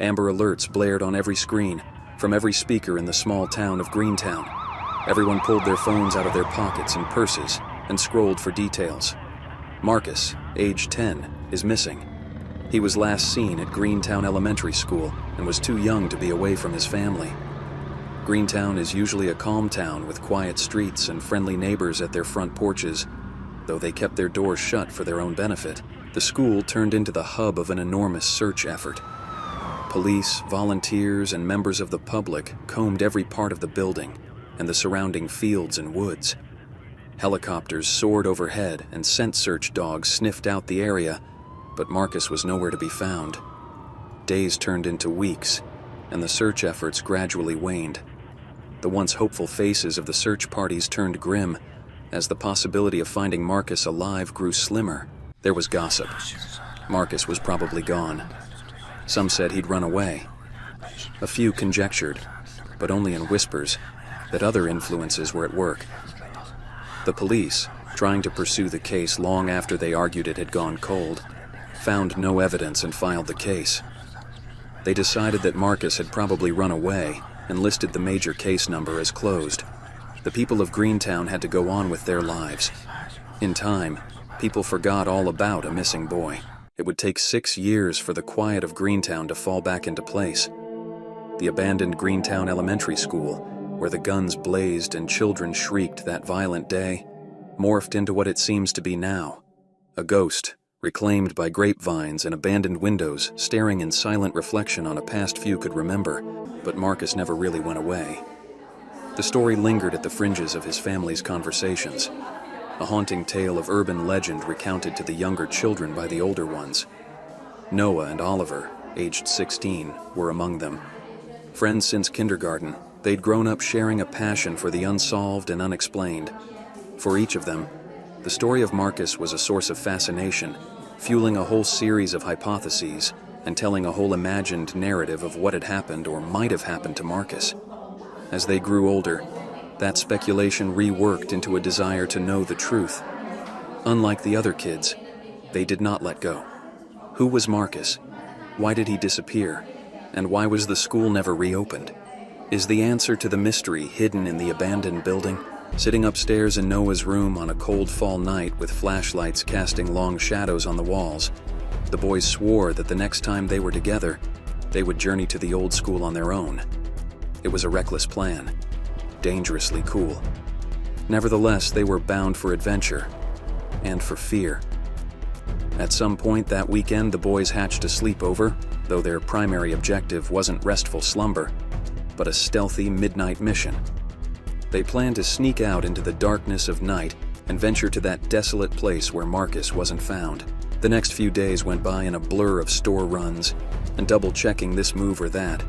Amber alerts blared on every screen, from every speaker in the small town of Greentown. Everyone pulled their phones out of their pockets and purses and scrolled for details. Marcus, age 10, is missing. He was last seen at Greentown Elementary School and was too young to be away from his family. Greentown is usually a calm town with quiet streets and friendly neighbors at their front porches. Though they kept their doors shut for their own benefit, the school turned into the hub of an enormous search effort. Police, volunteers, and members of the public combed every part of the building and the surrounding fields and woods. Helicopters soared overhead and scent search dogs sniffed out the area, but Marcus was nowhere to be found. Days turned into weeks, and the search efforts gradually waned. The once hopeful faces of the search parties turned grim as the possibility of finding Marcus alive grew slimmer. There was gossip. Marcus was probably gone. Some said he'd run away. A few conjectured, but only in whispers, that other influences were at work. The police, trying to pursue the case long after they argued it had gone cold, found no evidence and filed the case. They decided that Marcus had probably run away and listed the major case number as closed. The people of Greentown had to go on with their lives. In time, people forgot all about a missing boy. It would take 6 years for the quiet of Greentown to fall back into place. The abandoned Greentown Elementary School, where the guns blazed and children shrieked that violent day, morphed into what it seems to be now. A ghost, reclaimed by grapevines and abandoned windows, staring in silent reflection on a past few could remember, but Marcus never really went away. The story lingered at the fringes of his family's conversations, a haunting tale of urban legend recounted to the younger children by the older ones. Noah and Oliver, aged 16, were among them. Friends since kindergarten, they'd grown up sharing a passion for the unsolved and unexplained. For each of them, the story of Marcus was a source of fascination, fueling a whole series of hypotheses and telling a whole imagined narrative of what had happened or might have happened to Marcus. As they grew older, that speculation reworked into a desire to know the truth. Unlike the other kids, they did not let go. Who was Marcus? Why did he disappear? And why was the school never reopened? Is the answer to the mystery hidden in the abandoned building? Sitting upstairs in Noah's room on a cold fall night with flashlights casting long shadows on the walls, the boys swore that the next time they were together, they would journey to the old school on their own. It was a reckless plan, dangerously cool. Nevertheless, they were bound for adventure and for fear. At some point that weekend, the boys hatched a sleepover, though their primary objective wasn't restful slumber, but a stealthy midnight mission. They planned to sneak out into the darkness of night and venture to that desolate place where Marcus wasn't found. The next few days went by in a blur of store runs and double-checking this move or that.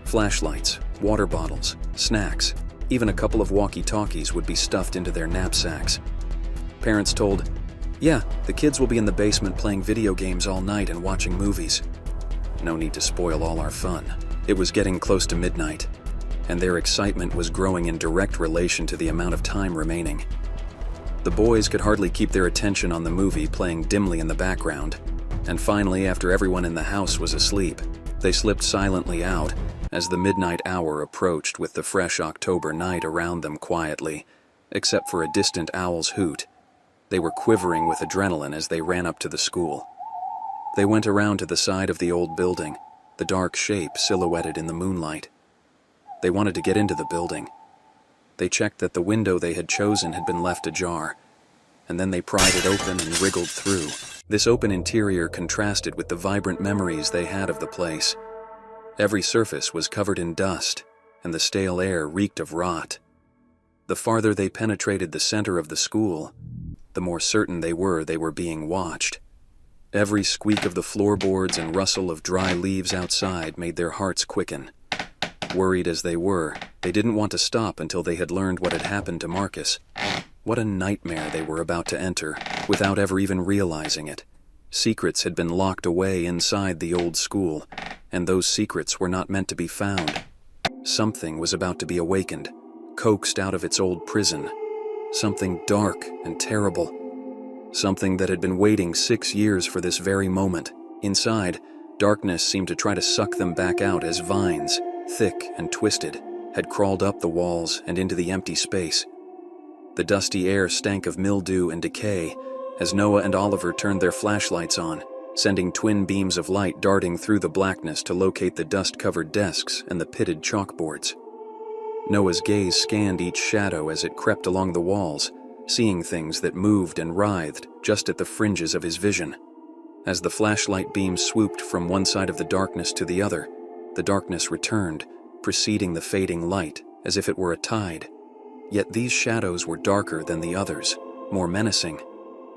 Flashlights, water bottles, snacks, even a couple of walkie-talkies would be stuffed into their knapsacks. Parents told, "Yeah, the kids will be in the basement playing video games all night and watching movies." No need to spoil all our fun. It was getting close to midnight, and their excitement was growing in direct relation to the amount of time remaining. The boys could hardly keep their attention on the movie playing dimly in the background, and finally, after everyone in the house was asleep, they slipped silently out as the midnight hour approached with the fresh October night around them quietly, except for a distant owl's hoot. They were quivering with adrenaline as they ran up to the school. They went around to the side of the old building, the dark shape silhouetted in the moonlight. They wanted to get into the building. They checked that the window they had chosen had been left ajar, and then they pried it open and wriggled through. This open interior contrasted with the vibrant memories they had of the place. Every surface was covered in dust, and the stale air reeked of rot. The farther they penetrated the center of the school, the more certain they were being watched. Every squeak of the floorboards and rustle of dry leaves outside made their hearts quicken. Worried as they were, they didn't want to stop until they had learned what had happened to Marcus. What a nightmare they were about to enter, without ever even realizing it. Secrets had been locked away inside the old school, and those secrets were not meant to be found. Something was about to be awakened, coaxed out of its old prison. Something dark and terrible. Something that had been waiting 6 years for this very moment. Inside, Darkness seemed to try to suck them back out as vines, thick and twisted, had crawled up the walls and into the empty space. The dusty air stank of mildew and decay as Noah and Oliver turned their flashlights on, sending twin beams of light darting through the blackness to locate the dust-covered desks and the pitted chalkboards. Noah's gaze scanned each shadow as it crept along the walls, seeing things that moved and writhed just at the fringes of his vision. As the flashlight beam swooped from one side of the darkness to the other, the darkness returned, preceding the fading light as if it were a tide. Yet these shadows were darker than the others, more menacing.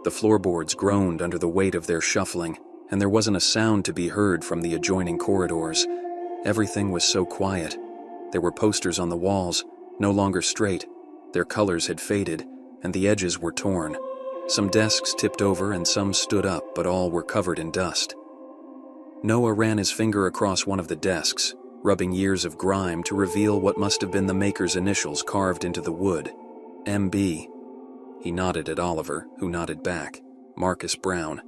The floorboards groaned under the weight of their shuffling, and there wasn't a sound to be heard from the adjoining corridors. Everything was so quiet. There were posters on the walls, no longer straight. Their colors had faded, and the edges were torn. Some desks tipped over and some stood up, but all were covered in dust. Noah ran his finger across one of the desks, rubbing years of grime to reveal what must have been the maker's initials carved into the wood. MB. He nodded at Oliver, who nodded back. Marcus Brown.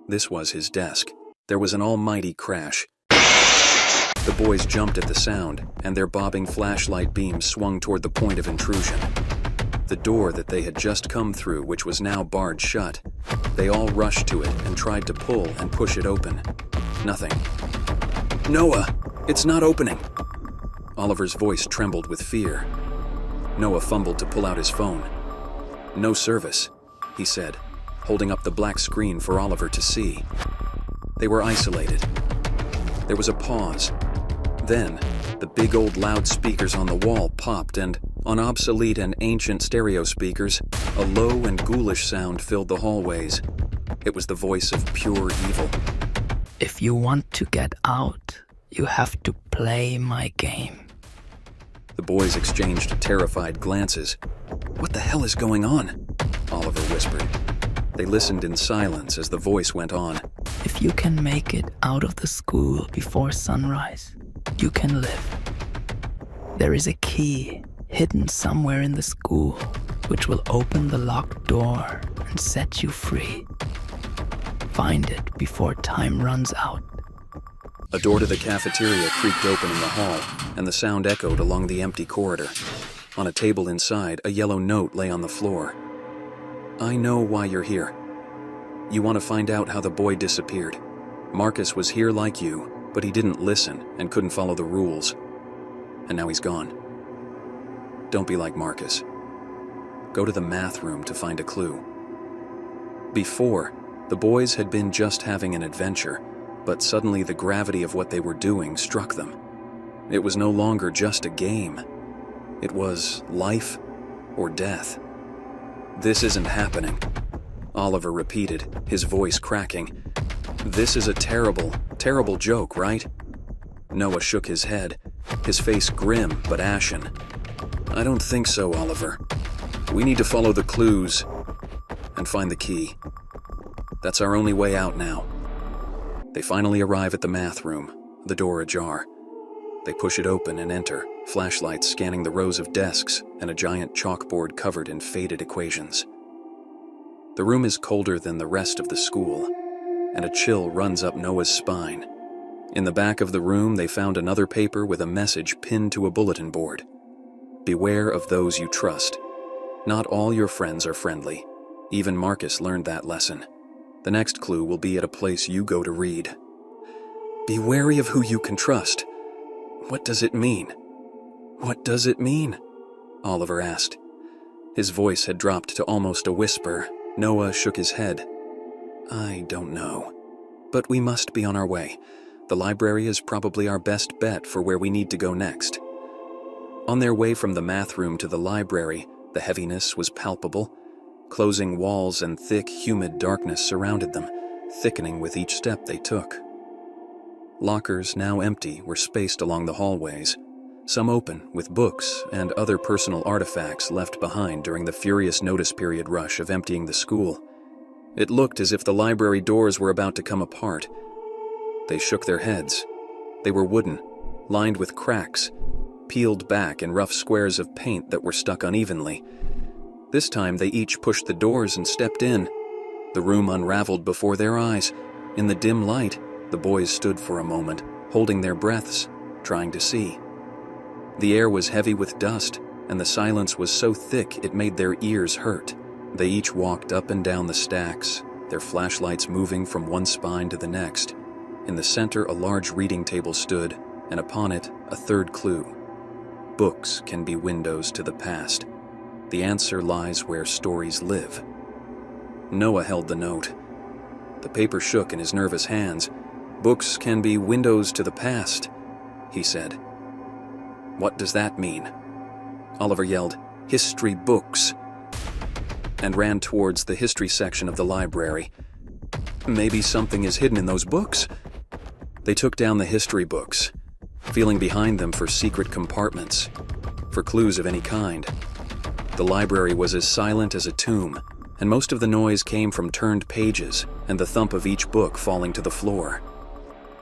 This was his desk. There was an almighty crash. The boys jumped at the sound, and their bobbing flashlight beams swung toward the point of intrusion. The door that they had just come through, which was now barred shut. They all rushed to it and tried to pull and push it open. Nothing. "Noah, it's not opening." Oliver's voice trembled with fear. Noah fumbled to pull out his phone. "No service," he said, holding up the black screen for Oliver to see. They were isolated. There was a pause. Then, the big old loudspeakers on the wall popped, and, on obsolete and ancient stereo speakers, a low and ghoulish sound filled the hallways. It was the voice of pure evil. "If you want to get out, you have to play my game." The boys exchanged terrified glances. "What the hell is going on?" Oliver whispered. They listened in silence as the voice went on. "If you can make it out of the school before sunrise, you can live. There is a key hidden somewhere in the school which will open the locked door and set you free. Find it before time runs out." A door to the cafeteria creaked open in the hall, and the sound echoed along the empty corridor. On a table inside, a yellow note lay on the floor. "I know why you're here. You want to find out how the boy disappeared. Marcus was here like you, but he didn't listen and couldn't follow the rules. And now he's gone. Don't be like Marcus. Go to the math room to find a clue." Before, the boys had been just having an adventure, but suddenly the gravity of what they were doing struck them. It was no longer just a game. It was life or death. "This isn't happening," Oliver repeated, his voice cracking. "This is a terrible, terrible joke, right?" Noah shook his head, his face grim but ashen. "I don't think so, Oliver. We need to follow the clues and find the key. That's our only way out now." They finally arrive at the math room, the door ajar. They push it open and enter, flashlights scanning the rows of desks and a giant chalkboard covered in faded equations. The room is colder than the rest of the school, and a chill runs up Noah's spine. In the back of the room, they found another paper with a message pinned to a bulletin board. "Beware of those you trust. Not all your friends are friendly. Even Marcus learned that lesson. The next clue will be at a place you go to read." "Be wary of who you can trust. What does it mean? What does it mean?" Oliver asked. His voice had dropped to almost a whisper. Noah shook his head. "I don't know. But we must be on our way. The library is probably our best bet for where we need to go next." On their way from the math room to the library, the heaviness was palpable. Closing walls and thick, humid darkness surrounded them, thickening with each step they took. Lockers, now empty, were spaced along the hallways, some open with books and other personal artifacts left behind during the furious notice period rush of emptying the school. It looked as if the library doors were about to come apart. They shook their heads. They were wooden, lined with cracks, peeled back in rough squares of paint that were stuck unevenly. This time they each pushed the doors and stepped in. The room unraveled before their eyes. In the dim light, The boys stood for a moment, holding their breaths, trying to see. The air was heavy with dust, and the silence was so thick it made their ears hurt. They each walked up and down the stacks, their flashlights moving from one spine to the next. In the center, a large reading table stood, and upon it, a third clue. Books can be windows to the past. The answer lies where stories live. Noah held the note. The paper shook in his nervous hands. Books can be windows to the past, he said. What does that mean? Oliver yelled, "History books," and ran towards the history section of the library. Maybe something is hidden in those books? They took down the history books, feeling behind them for secret compartments, for clues of any kind. The library was as silent as a tomb, and most of the noise came from turned pages and the thump of each book falling to the floor.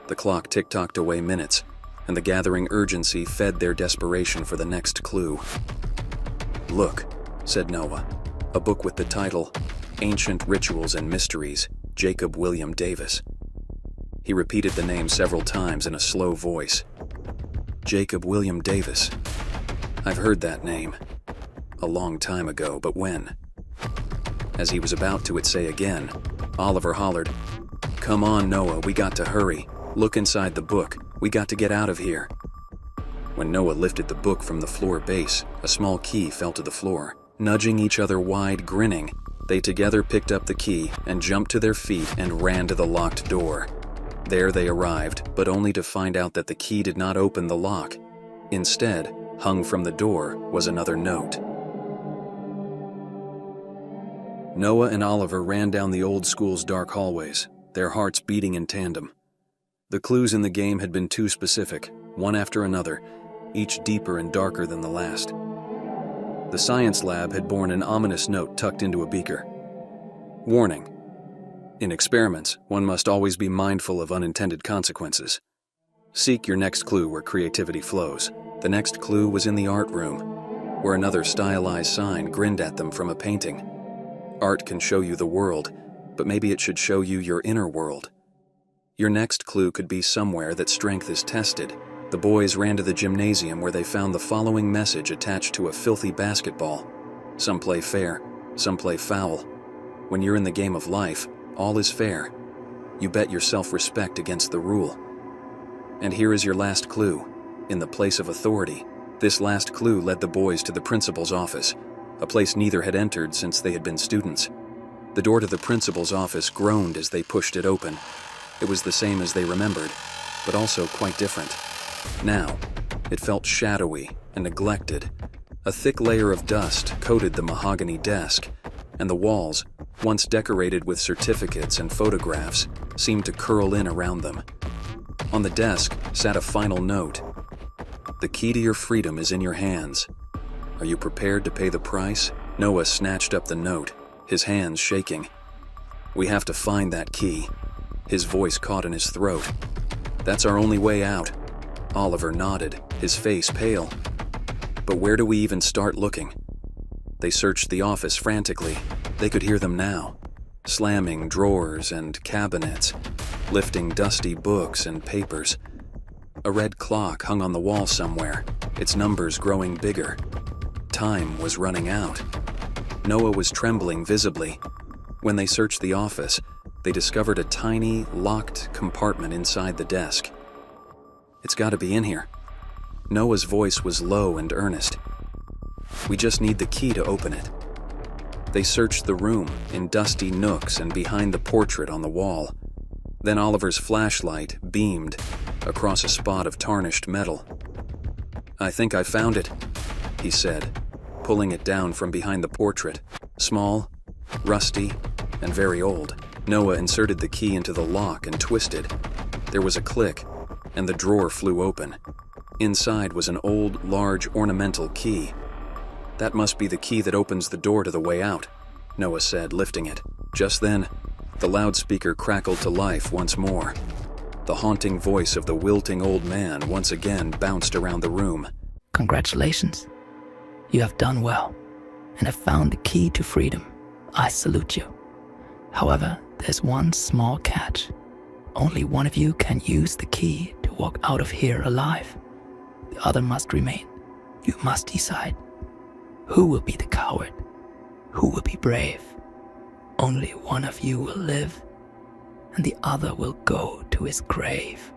The clock tick-tocked away minutes, and the gathering urgency fed their desperation for the next clue. "Look," said Noah, a book with the title, Ancient Rituals and Mysteries, Jacob William Davis. He repeated the name several times in a slow voice. Jacob William Davis. I've heard that name. A long time ago, but when? As he was about to say again, Oliver hollered, "Come on, Noah, we got to hurry. Look inside the book. We got to get out of here." When Noah lifted the book from the floor base, a small key fell to the floor. Nudging each other wide, grinning, they together picked up the key and jumped to their feet and ran to the locked door. There they arrived, but only to find out that the key did not open the lock. Instead, hung from the door was another note. Noah and Oliver ran down the old school's dark hallways, their hearts beating in tandem. The clues in the game had been too specific, one after another, each deeper and darker than the last. The science lab had borne an ominous note tucked into a beaker. Warning. In experiments, one must always be mindful of unintended consequences. Seek your next clue where creativity flows. The next clue was in the art room, where another stylized sign grinned at them from a painting. Art can show you the world, but maybe it should show you your inner world. Your next clue could be somewhere that strength is tested. The boys ran to the gymnasium where they found the following message attached to a filthy basketball. Some play fair, some play foul. When you're in the game of life, all is fair. You bet your self-respect against the rule. And here is your last clue, in the place of authority. This last clue led the boys to the principal's office, a place neither had entered since they had been students. The door to the principal's office groaned as they pushed it open. It was the same as they remembered, but also quite different. Now, it felt shadowy and neglected. A thick layer of dust coated the mahogany desk, and the walls, once decorated with certificates and photographs, seemed to curl in around them. On the desk sat a final note. The key to your freedom is in your hands. Are you prepared to pay the price? Noah snatched up the note, his hands shaking. We have to find that key. His voice caught in his throat. That's our only way out. Oliver nodded, his face pale. But where do we even start looking? They searched the office frantically. They could hear them now, slamming drawers and cabinets, lifting dusty books and papers. A red clock hung on the wall somewhere, its numbers growing bigger. Time was running out. Noah was trembling visibly. When they searched the office, they discovered a tiny, locked compartment inside the desk. It's got to be in here. Noah's voice was low and earnest. We just need the key to open it. They searched the room, in dusty nooks and behind the portrait on the wall. Then Oliver's flashlight beamed across a spot of tarnished metal. I think I found it, he said, pulling it down from behind the portrait. Small, rusty, and very old. Noah inserted the key into the lock and twisted. There was a click, and the drawer flew open. Inside was an old, large ornamental key. That must be the key that opens the door to the way out, Noah said, lifting it. Just then, the loudspeaker crackled to life once more. The haunting voice of the wilting old man once again bounced around the room. Congratulations. You have done well, and have found the key to freedom. I salute you. However, there's one small catch. Only one of you can use the key to walk out of here alive. The other must remain. You must decide. Who will be the coward? Who will be brave? Only one of you will live, and the other will go to his grave.